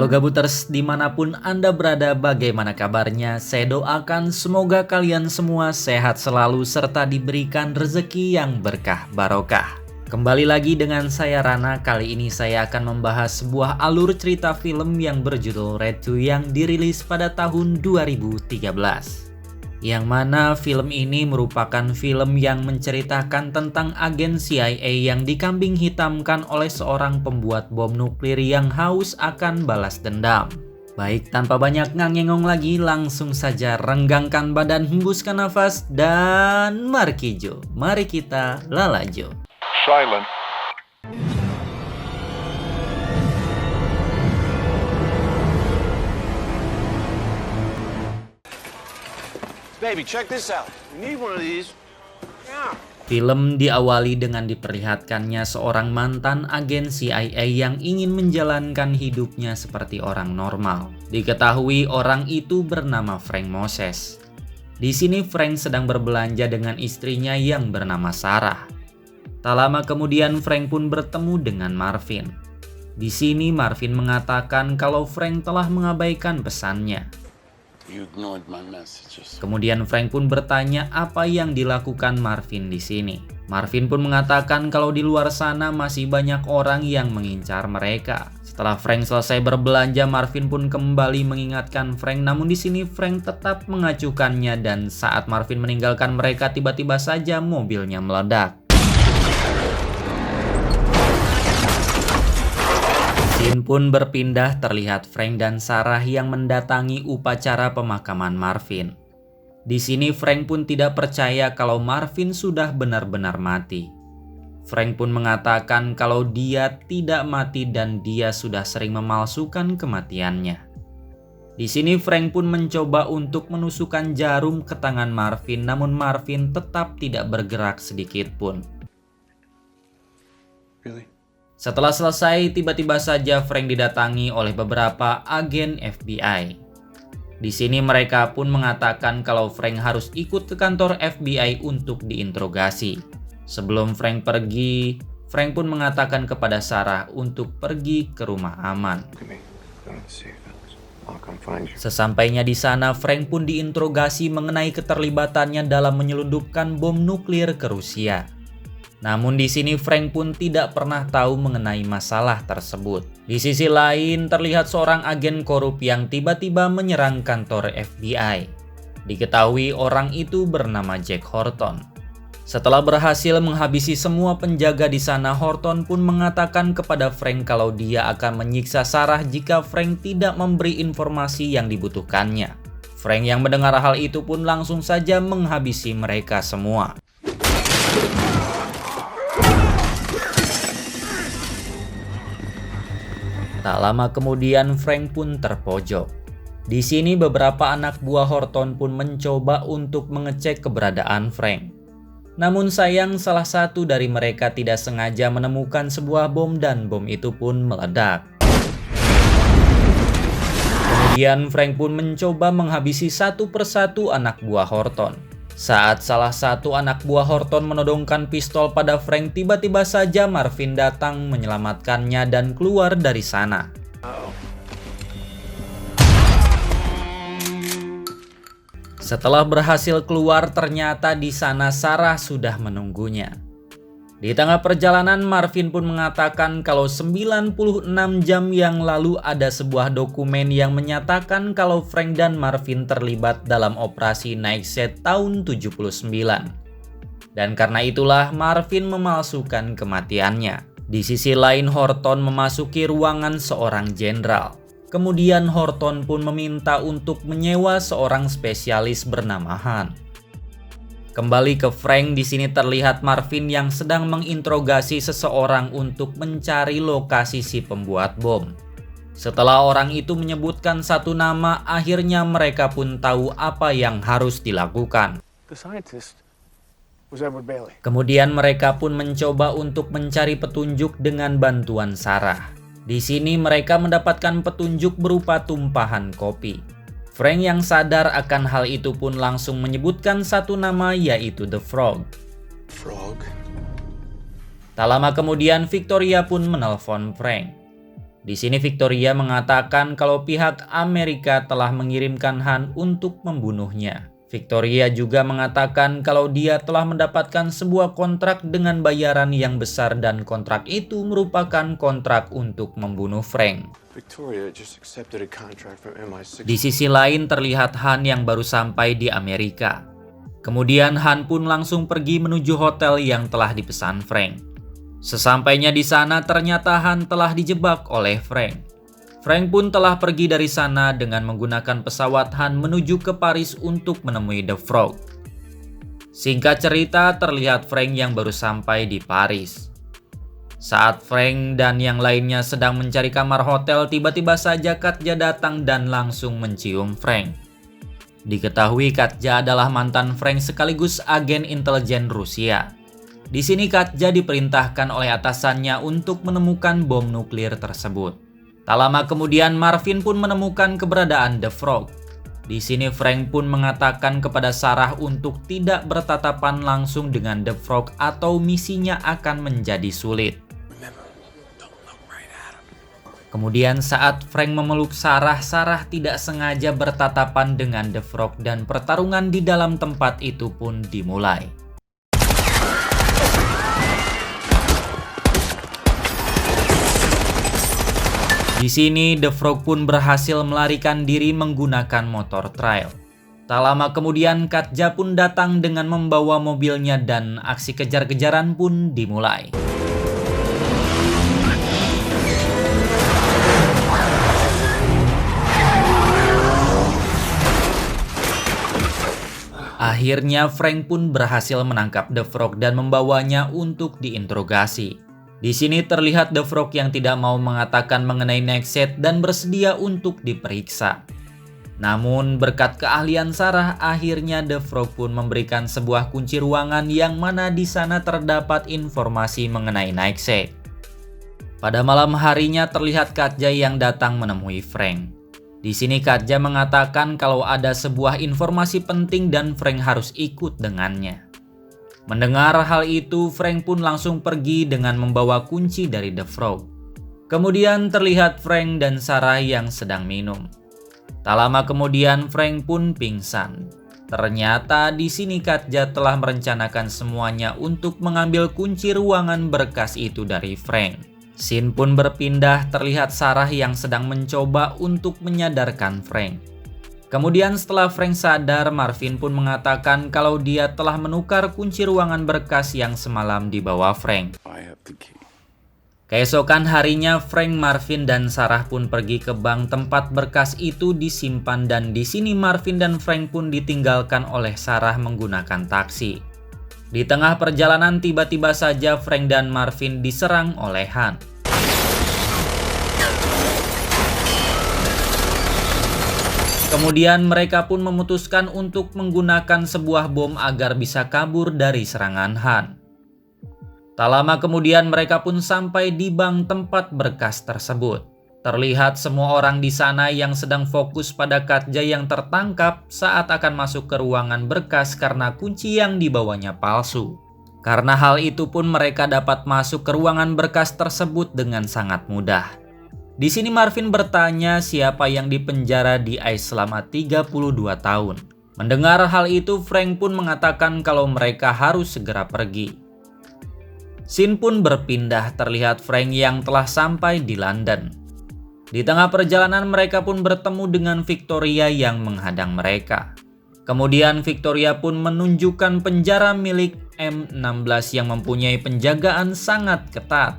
Halo Gabuters, dimanapun Anda berada, bagaimana kabarnya? Saya doakan semoga kalian semua sehat selalu serta diberikan rezeki yang berkah barokah. Kembali lagi dengan saya Rana. Kali ini saya akan membahas sebuah alur cerita film yang berjudul Red 2 yang dirilis pada tahun 2013. Yang mana film ini merupakan film yang menceritakan tentang agen CIA yang dikambing hitamkan oleh seorang pembuat bom nuklir yang haus akan balas dendam. Baik, tanpa banyak ngangengong lagi, langsung saja renggangkan badan, hembuskan nafas, dan markijo. Mari kita lalajo. Silent. Baby, check this out. You need one of these. Yeah. Film diawali dengan diperlihatkannya seorang mantan agen CIA yang ingin menjalankan hidupnya seperti orang normal. Diketahui orang itu bernama Frank Moses. Di sini Frank sedang berbelanja dengan istrinya yang bernama Sarah. Tak lama kemudian Frank pun bertemu dengan Marvin. Di sini Marvin mengatakan kalau Frank telah mengabaikan pesannya. You ignored my messages. Kemudian Frank pun bertanya apa yang dilakukan Marvin di sini. Marvin pun mengatakan kalau di luar sana masih banyak orang yang mengincar mereka. Setelah Frank selesai berbelanja, Marvin pun kembali mengingatkan Frank, namun di sini Frank tetap mengacuhkannya dan saat Marvin meninggalkan mereka, tiba-tiba saja mobilnya meledak. Scene pun berpindah, terlihat Frank dan Sarah yang mendatangi upacara pemakaman Marvin. Di sini Frank pun tidak percaya kalau Marvin sudah benar-benar mati. Frank pun mengatakan kalau dia tidak mati dan dia sudah sering memalsukan kematiannya. Di sini Frank pun mencoba untuk menusukkan jarum ke tangan Marvin, namun Marvin tetap tidak bergerak sedikit pun. Really? Setelah selesai, tiba-tiba saja Frank didatangi oleh beberapa agen FBI. Di sini mereka pun mengatakan kalau Frank harus ikut ke kantor FBI untuk diinterogasi. Sebelum Frank pergi, Frank pun mengatakan kepada Sarah untuk pergi ke rumah aman. Sesampainya di sana, Frank pun diinterogasi mengenai keterlibatannya dalam menyelundupkan bom nuklir ke Rusia. Namun di sini Frank pun tidak pernah tahu mengenai masalah tersebut. Di sisi lain terlihat seorang agen korup yang tiba-tiba menyerang kantor FBI. Diketahui orang itu bernama Jack Horton. Setelah berhasil menghabisi semua penjaga di sana, Horton pun mengatakan kepada Frank kalau dia akan menyiksa Sarah jika Frank tidak memberi informasi yang dibutuhkannya. Frank yang mendengar hal itu pun langsung saja menghabisi mereka semua. Tak lama kemudian Frank pun terpojok. Di sini beberapa anak buah Horton pun mencoba untuk mengecek keberadaan Frank. Namun sayang salah satu dari mereka tidak sengaja menemukan sebuah bom dan bom itu pun meledak. Kemudian Frank pun mencoba menghabisi satu persatu anak buah Horton. Saat salah satu anak buah Horton menodongkan pistol pada Frank, tiba-tiba saja Marvin datang menyelamatkannya dan keluar dari sana. Setelah berhasil keluar, ternyata di sana Sarah sudah menunggunya. Di tengah perjalanan, Marvin pun mengatakan kalau 96 jam yang lalu ada sebuah dokumen yang menyatakan kalau Frank dan Marvin terlibat dalam operasi Nightshade tahun 79. Dan karena itulah Marvin memalsukan kematiannya. Di sisi lain, Horton memasuki ruangan seorang jenderal. Kemudian Horton pun meminta untuk menyewa seorang spesialis bernama Han. Kembali ke Frank, di sini terlihat Marvin yang sedang menginterogasi seseorang untuk mencari lokasi si pembuat bom. Setelah orang itu menyebutkan satu nama, akhirnya mereka pun tahu apa yang harus dilakukan. The scientist was Edward Bailey. Kemudian mereka pun mencoba untuk mencari petunjuk dengan bantuan Sarah. Di sini mereka mendapatkan petunjuk berupa tumpahan kopi. Frank yang sadar akan hal itu pun langsung menyebutkan satu nama, yaitu The Frog. Frog? Tak lama kemudian Victoria pun menelpon Frank. Di sini Victoria mengatakan kalau pihak Amerika telah mengirimkan Han untuk membunuhnya. Victoria juga mengatakan kalau dia telah mendapatkan sebuah kontrak dengan bayaran yang besar dan kontrak itu merupakan kontrak untuk membunuh Frank. Victoria just accepted a contract from MI6. Di sisi lain terlihat Han yang baru sampai di Amerika. Kemudian Han pun langsung pergi menuju hotel yang telah dipesan Frank. Sesampainya di sana ternyata Han telah dijebak oleh Frank. Frank pun telah pergi dari sana dengan menggunakan pesawat Han menuju ke Paris untuk menemui The Frog. Singkat cerita, terlihat Frank yang baru sampai di Paris. Saat Frank dan yang lainnya sedang mencari kamar hotel, tiba-tiba saja Katja datang dan langsung mencium Frank. Diketahui Katja adalah mantan Frank sekaligus agen intelijen Rusia. Di sini Katja diperintahkan oleh atasannya untuk menemukan bom nuklir tersebut. Tak lama kemudian Marvin pun menemukan keberadaan The Frog. Di sini Frank pun mengatakan kepada Sarah untuk tidak bertatapan langsung dengan The Frog atau misinya akan menjadi sulit. Kemudian saat Frank memeluk Sarah, Sarah tidak sengaja bertatapan dengan The Frog dan pertarungan di dalam tempat itu pun dimulai. Di sini The Frog pun berhasil melarikan diri menggunakan motor trail. Tak lama kemudian Katja pun datang dengan membawa mobilnya dan aksi kejar-kejaran pun dimulai. Akhirnya Frank pun berhasil menangkap The Frog dan membawanya untuk diinterogasi. Di sini terlihat The Frog yang tidak mau mengatakan mengenai Nextset dan bersedia untuk diperiksa. Namun berkat keahlian Sarah, akhirnya The Frog pun memberikan sebuah kunci ruangan yang mana di sana terdapat informasi mengenai Nextset. Pada malam harinya terlihat Katja yang datang menemui Frank. Di sini Katja mengatakan kalau ada sebuah informasi penting dan Frank harus ikut dengannya. Mendengar hal itu, Frank pun langsung pergi dengan membawa kunci dari The Frog. Kemudian terlihat Frank dan Sarah yang sedang minum. Tak lama kemudian Frank pun pingsan. Ternyata di sini Katja telah merencanakan semuanya untuk mengambil kunci ruangan berkas itu dari Frank. Scene pun berpindah, terlihat Sarah yang sedang mencoba untuk menyadarkan Frank. Kemudian setelah Frank sadar, Marvin pun mengatakan kalau dia telah menukar kunci ruangan berkas yang semalam dibawa Frank. Keesokan harinya, Frank, Marvin, dan Sarah pun pergi ke bank tempat berkas itu disimpan dan di sini Marvin dan Frank pun ditinggalkan oleh Sarah menggunakan taksi. Di tengah perjalanan tiba-tiba saja Frank dan Marvin diserang oleh Han. Kemudian mereka pun memutuskan untuk menggunakan sebuah bom agar bisa kabur dari serangan Han. Tak lama kemudian mereka pun sampai di bank tempat berkas tersebut. Terlihat semua orang di sana yang sedang fokus pada Katja yang tertangkap saat akan masuk ke ruangan berkas karena kunci yang dibawanya palsu. Karena hal itu pun mereka dapat masuk ke ruangan berkas tersebut dengan sangat mudah. Di sini Marvin bertanya siapa yang dipenjara di ICE selama 32 tahun. Mendengar hal itu, Frank pun mengatakan kalau mereka harus segera pergi. Scene pun berpindah, terlihat Frank yang telah sampai di London. Di tengah perjalanan mereka pun bertemu dengan Victoria yang menghadang mereka. Kemudian Victoria pun menunjukkan penjara milik M16 yang mempunyai penjagaan sangat ketat.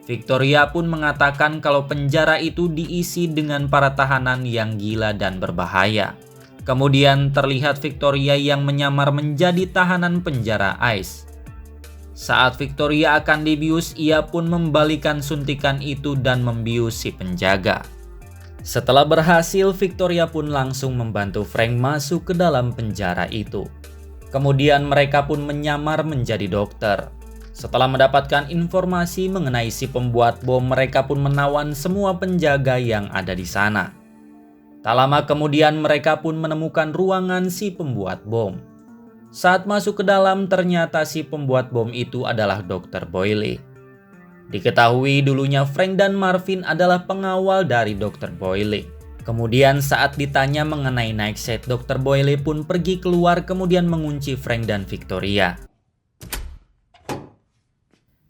Victoria pun mengatakan kalau penjara itu diisi dengan para tahanan yang gila dan berbahaya. Kemudian terlihat Victoria yang menyamar menjadi tahanan penjara ICE. Saat Victoria akan dibius, ia pun membalikan suntikan itu dan membius si penjaga. Setelah berhasil, Victoria pun langsung membantu Frank masuk ke dalam penjara itu. Kemudian mereka pun menyamar menjadi dokter. Setelah mendapatkan informasi mengenai si pembuat bom, mereka pun menawan semua penjaga yang ada di sana. Tak lama kemudian mereka pun menemukan ruangan si pembuat bom. Saat masuk ke dalam, ternyata si pembuat bom itu adalah Dr. Boyle. Diketahui dulunya Frank dan Marvin adalah pengawal dari Dr. Boyle. Kemudian saat ditanya mengenai Nightshade, Dr. Boyle pun pergi keluar kemudian mengunci Frank dan Victoria.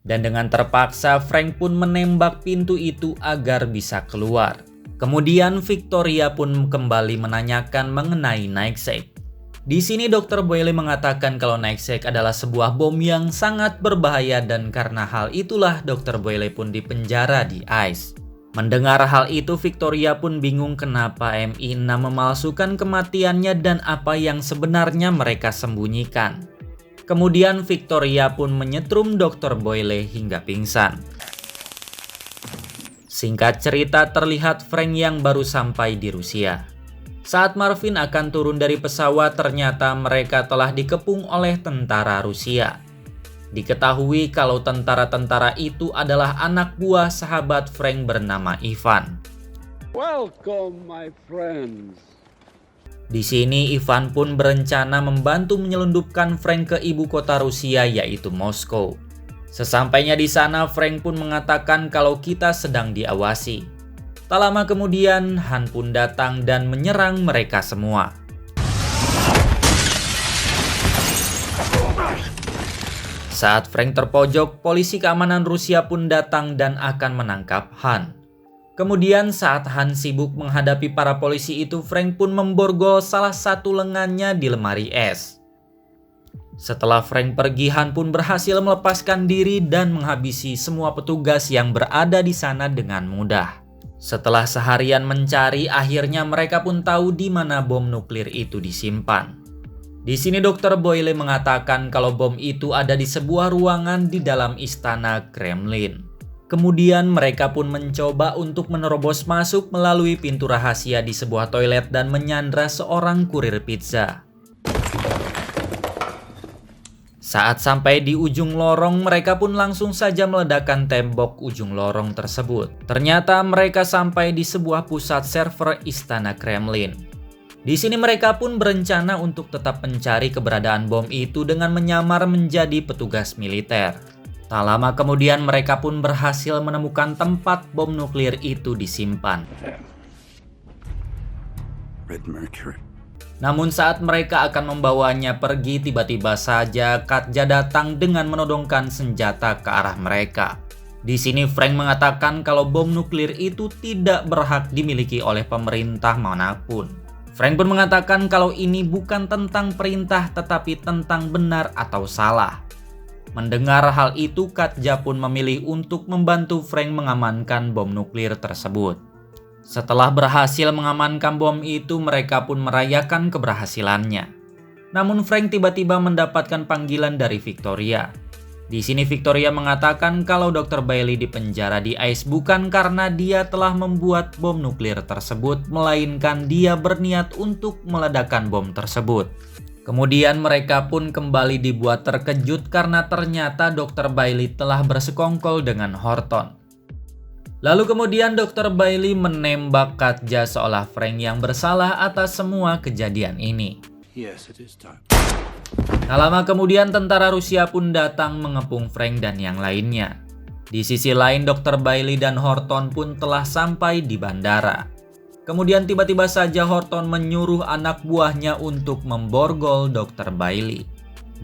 Dan dengan terpaksa Frank pun menembak pintu itu agar bisa keluar. Kemudian Victoria pun kembali menanyakan mengenai Nightshade. Di sini Dr. Boyle mengatakan kalau Nightshade adalah sebuah bom yang sangat berbahaya dan karena hal itulah Dr. Boyle pun dipenjara di ICE. Mendengar hal itu Victoria pun bingung kenapa MI6 memalsukan kematiannya dan apa yang sebenarnya mereka sembunyikan. Kemudian Victoria pun menyetrum Dr. Boyle hingga pingsan. Singkat cerita terlihat Frank yang baru sampai di Rusia. Saat Marvin akan turun dari pesawat ternyata mereka telah dikepung oleh tentara Rusia. Diketahui kalau tentara-tentara itu adalah anak buah sahabat Frank bernama Ivan. Welcome my friends. Di sini Ivan pun berencana membantu menyelundupkan Frank ke ibu kota Rusia yaitu Moskow. Sesampainya di sana Frank pun mengatakan kalau kita sedang diawasi. Tak lama kemudian Han pun datang dan menyerang mereka semua. Saat Frank terpojok, polisi keamanan Rusia pun datang dan akan menangkap Han. Kemudian saat Han sibuk menghadapi para polisi itu, Frank pun memborgol salah satu lengannya di lemari es. Setelah Frank pergi, Han pun berhasil melepaskan diri dan menghabisi semua petugas yang berada di sana dengan mudah. Setelah seharian mencari, akhirnya mereka pun tahu di mana bom nuklir itu disimpan. Di sini Dr. Boyle mengatakan kalau bom itu ada di sebuah ruangan di dalam istana Kremlin. Kemudian mereka pun mencoba untuk menerobos masuk melalui pintu rahasia di sebuah toilet dan menyandra seorang kurir pizza. Saat sampai di ujung lorong, mereka pun langsung saja meledakkan tembok ujung lorong tersebut. Ternyata mereka sampai di sebuah pusat server istana Kremlin. Di sini mereka pun berencana untuk tetap mencari keberadaan bom itu dengan menyamar menjadi petugas militer. Tak lama kemudian mereka pun berhasil menemukan tempat bom nuklir itu disimpan. Red Mercury. Namun saat mereka akan membawanya pergi, tiba-tiba saja Katja datang dengan menodongkan senjata ke arah mereka. Di sini Frank mengatakan kalau bom nuklir itu tidak berhak dimiliki oleh pemerintah manapun. Frank pun mengatakan kalau ini bukan tentang perintah tetapi tentang benar atau salah. Mendengar hal itu, Katja pun memilih untuk membantu Frank mengamankan bom nuklir tersebut. Setelah berhasil mengamankan bom itu, mereka pun merayakan keberhasilannya. Namun Frank tiba-tiba mendapatkan panggilan dari Victoria. Di sini Victoria mengatakan kalau Dr. Bailey dipenjara di ICE bukan karena dia telah membuat bom nuklir tersebut, melainkan dia berniat untuk meledakkan bom tersebut. Kemudian mereka pun kembali dibuat terkejut karena ternyata Dr. Bailey telah bersekongkol dengan Horton. Lalu kemudian Dr. Bailey menembak Katja seolah Frank yang bersalah atas semua kejadian ini. Yes, it is time. Tak lama kemudian tentara Rusia pun datang mengepung Frank dan yang lainnya. Di sisi lain Dr. Bailey dan Horton pun telah sampai di bandara. Kemudian tiba-tiba saja Horton menyuruh anak buahnya untuk memborgol Dr. Bailey.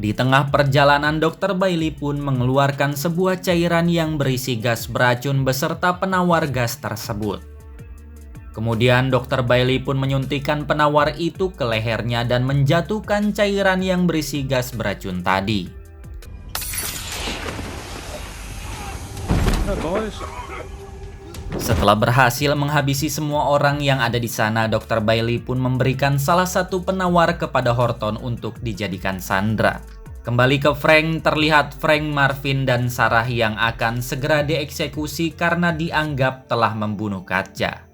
Di tengah perjalanan Dr. Bailey pun mengeluarkan sebuah cairan yang berisi gas beracun beserta penawar gas tersebut. Kemudian Dr. Bailey pun menyuntikkan penawar itu ke lehernya dan menjatuhkan cairan yang berisi gas beracun tadi. Setelah berhasil menghabisi semua orang yang ada di sana, Dr. Bailey pun memberikan salah satu penawar kepada Horton untuk dijadikan sandera. Kembali ke Frank, terlihat Frank, Marvin, dan Sarah yang akan segera dieksekusi karena dianggap telah membunuh Katja.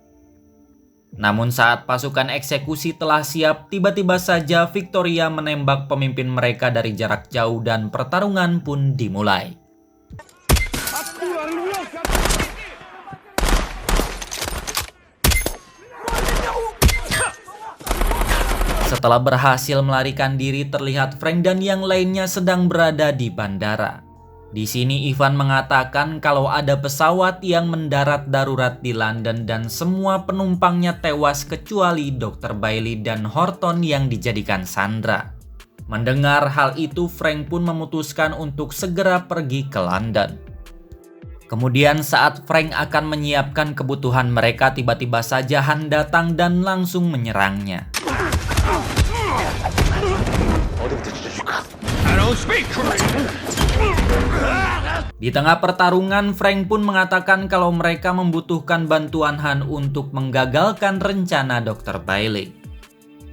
Namun saat pasukan eksekusi telah siap, tiba-tiba saja Victoria menembak pemimpin mereka dari jarak jauh dan pertarungan pun dimulai. Setelah berhasil melarikan diri, terlihat Frank dan yang lainnya sedang berada di bandara. Di sini Ivan mengatakan kalau ada pesawat yang mendarat darurat di London dan semua penumpangnya tewas kecuali Dr. Bailey dan Horton yang dijadikan sandera. Mendengar hal itu, Frank pun memutuskan untuk segera pergi ke London. Kemudian saat Frank akan menyiapkan kebutuhan mereka, tiba-tiba saja Han datang dan langsung menyerangnya. Di tengah pertarungan, Frank pun mengatakan kalau mereka membutuhkan bantuan Han untuk menggagalkan rencana Dr. Bailey.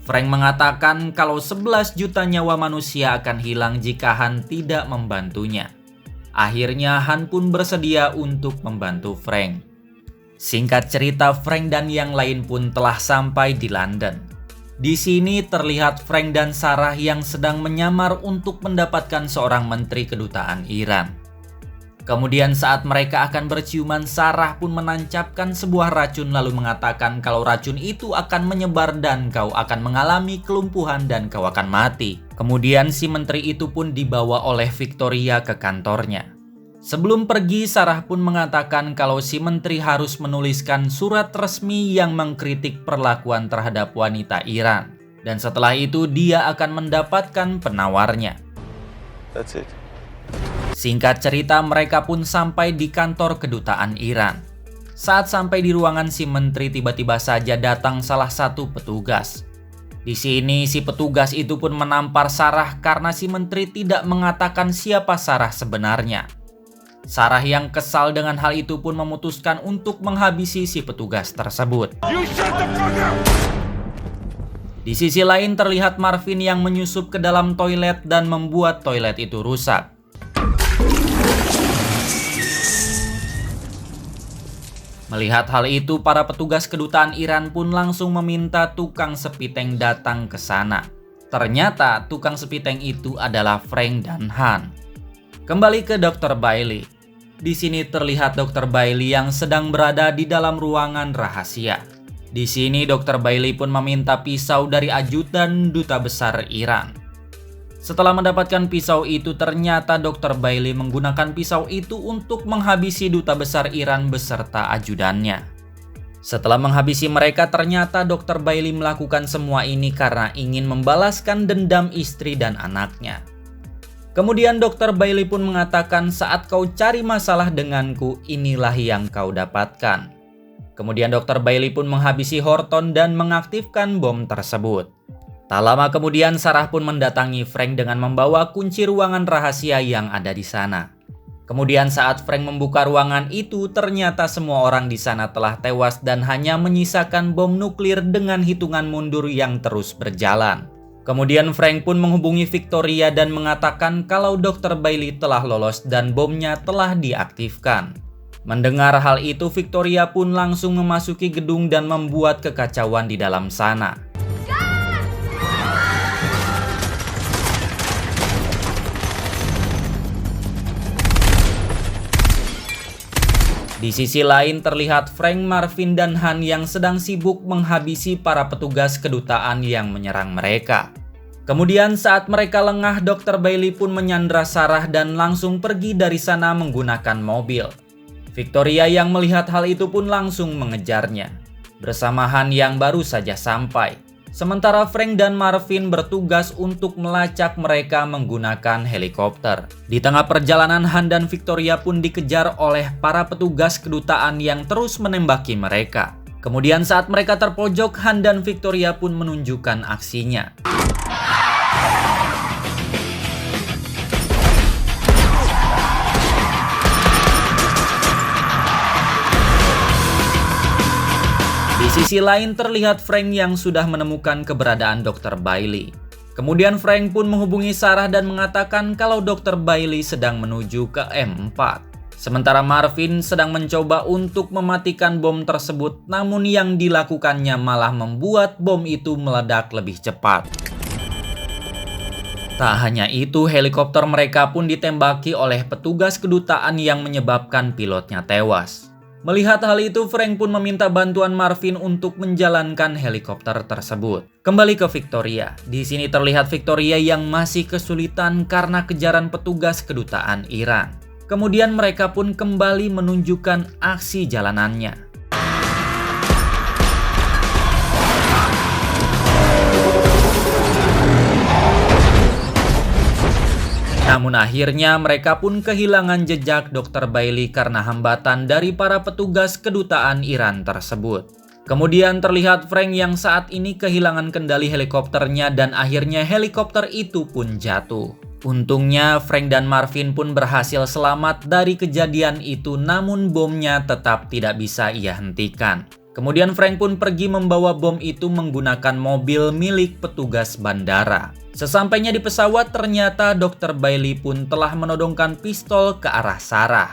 Frank mengatakan kalau 11 juta nyawa manusia akan hilang jika Han tidak membantunya. Akhirnya Han pun bersedia untuk membantu Frank. Singkat cerita, Frank dan yang lain pun telah sampai di London. Di sini terlihat Frank dan Sarah yang sedang menyamar untuk mendapatkan seorang menteri kedutaan Iran. Kemudian saat mereka akan berciuman, Sarah pun menancapkan sebuah racun lalu mengatakan kalau racun itu akan menyebar dan kau akan mengalami kelumpuhan dan kau akan mati. Kemudian si menteri itu pun dibawa oleh Victoria ke kantornya. Sebelum pergi, Sarah pun mengatakan kalau si menteri harus menuliskan surat resmi yang mengkritik perlakuan terhadap wanita Iran. Dan setelah itu dia akan mendapatkan penawarnya. That's it. Singkat cerita, mereka pun sampai di kantor kedutaan Iran. Saat sampai di ruangan si menteri, tiba-tiba saja datang salah satu petugas. Di sini si petugas itu pun menampar Sarah karena si menteri tidak mengatakan siapa Sarah sebenarnya. Sarah yang kesal dengan hal itu pun memutuskan untuk menghabisi si petugas tersebut. Di sisi lain terlihat Marvin yang menyusup ke dalam toilet dan membuat toilet itu rusak. Melihat hal itu, para petugas kedutaan Iran pun langsung meminta tukang sepiteng datang ke sana. Ternyata tukang sepiteng itu adalah Frank dan Han. Kembali ke Dr. Bailey. Di sini terlihat Dr. Bailey yang sedang berada di dalam ruangan rahasia. Di sini Dr. Bailey pun meminta pisau dari ajudan duta besar Iran. Setelah mendapatkan pisau itu, ternyata Dr. Bailey menggunakan pisau itu untuk menghabisi duta besar Iran beserta ajudannya. Setelah menghabisi mereka, ternyata Dr. Bailey melakukan semua ini karena ingin membalaskan dendam istri dan anaknya. Kemudian Dr. Bailey pun mengatakan saat kau cari masalah denganku, inilah yang kau dapatkan. Kemudian Dr. Bailey pun menghabisi Horton dan mengaktifkan bom tersebut. Tak lama kemudian Sarah pun mendatangi Frank dengan membawa kunci ruangan rahasia yang ada di sana. Kemudian saat Frank membuka ruangan itu, ternyata semua orang di sana telah tewas dan hanya menyisakan bom nuklir dengan hitungan mundur yang terus berjalan. Kemudian Frank pun menghubungi Victoria dan mengatakan kalau Dr. Bailey telah lolos dan bomnya telah diaktifkan. Mendengar hal itu, Victoria pun langsung memasuki gedung dan membuat kekacauan di dalam sana. Di sisi lain terlihat Frank, Marvin, dan Han yang sedang sibuk menghabisi para petugas kedutaan yang menyerang mereka. Kemudian saat mereka lengah, Dr. Bailey pun menyandra Sarah dan langsung pergi dari sana menggunakan mobil. Victoria yang melihat hal itu pun langsung mengejarnya, bersama Han yang baru saja sampai. Sementara Frank dan Marvin bertugas untuk melacak mereka menggunakan helikopter. Di tengah perjalanan, Han dan Victoria pun dikejar oleh para petugas kedutaan yang terus menembaki mereka. Kemudian saat mereka terpojok, Han dan Victoria pun menunjukkan aksinya. Di sisi lain terlihat Frank yang sudah menemukan keberadaan Dr. Bailey. Kemudian Frank pun menghubungi Sarah dan mengatakan kalau Dr. Bailey sedang menuju ke M4. Sementara Marvin sedang mencoba untuk mematikan bom tersebut, namun yang dilakukannya malah membuat bom itu meledak lebih cepat. Tak hanya itu, helikopter mereka pun ditembaki oleh petugas kedutaan yang menyebabkan pilotnya tewas. Melihat hal itu, Frank pun meminta bantuan Marvin untuk menjalankan helikopter tersebut. Kembali ke Victoria. Di sini terlihat Victoria yang masih kesulitan karena kejaran petugas kedutaan Iran. Kemudian mereka pun kembali menunjukkan aksi jalanannya. Namun akhirnya mereka pun kehilangan jejak Dr. Bailey karena hambatan dari para petugas kedutaan Iran tersebut. Kemudian terlihat Frank yang saat ini kehilangan kendali helikopternya dan akhirnya helikopter itu pun jatuh. Untungnya Frank dan Marvin pun berhasil selamat dari kejadian itu, namun bomnya tetap tidak bisa ia hentikan. Kemudian Frank pun pergi membawa bom itu menggunakan mobil milik petugas bandara. Sesampainya di pesawat, ternyata Dr. Bailey pun telah menodongkan pistol ke arah Sarah.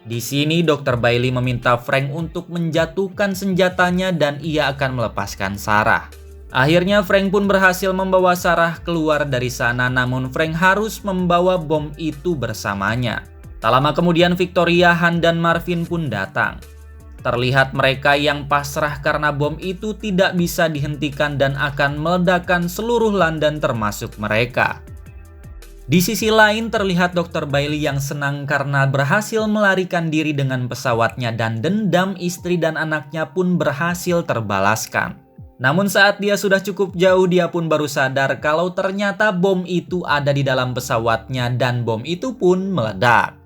Di sini Dr. Bailey meminta Frank untuk menjatuhkan senjatanya dan ia akan melepaskan Sarah. Akhirnya Frank pun berhasil membawa Sarah keluar dari sana, namun Frank harus membawa bom itu bersamanya. Tak lama kemudian Victoria, Han, dan Marvin pun datang. Terlihat mereka yang pasrah karena bom itu tidak bisa dihentikan dan akan meledakkan seluruh London termasuk mereka. Di sisi lain terlihat Dr. Bailey yang senang karena berhasil melarikan diri dengan pesawatnya dan dendam istri dan anaknya pun berhasil terbalaskan. Namun saat dia sudah cukup jauh, dia pun baru sadar kalau ternyata bom itu ada di dalam pesawatnya dan bom itu pun meledak.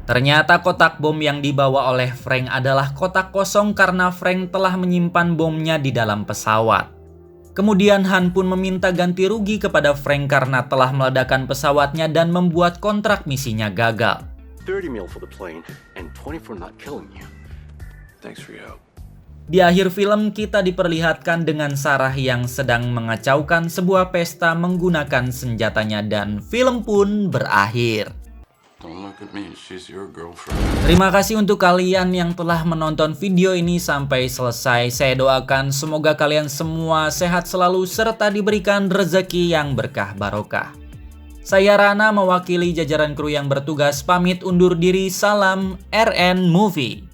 Ternyata kotak bom yang dibawa oleh Frank adalah kotak kosong karena Frank telah menyimpan bomnya di dalam pesawat. Kemudian Han pun meminta ganti rugi kepada Frank karena telah meledakkan pesawatnya dan membuat kontrak misinya gagal. 30 mil for the plane and 20 for not killing you. Thanks for your help. Di akhir film kita diperlihatkan dengan Sarah yang sedang mengacaukan sebuah pesta menggunakan senjatanya dan film pun berakhir. Don't look at me, she's your girlfriend. Terima kasih untuk kalian yang telah menonton video ini sampai selesai. Saya doakan semoga kalian semua sehat selalu serta diberikan rezeki yang berkah barokah. Saya Rana mewakili jajaran kru yang bertugas pamit undur diri. Salam RN Movie.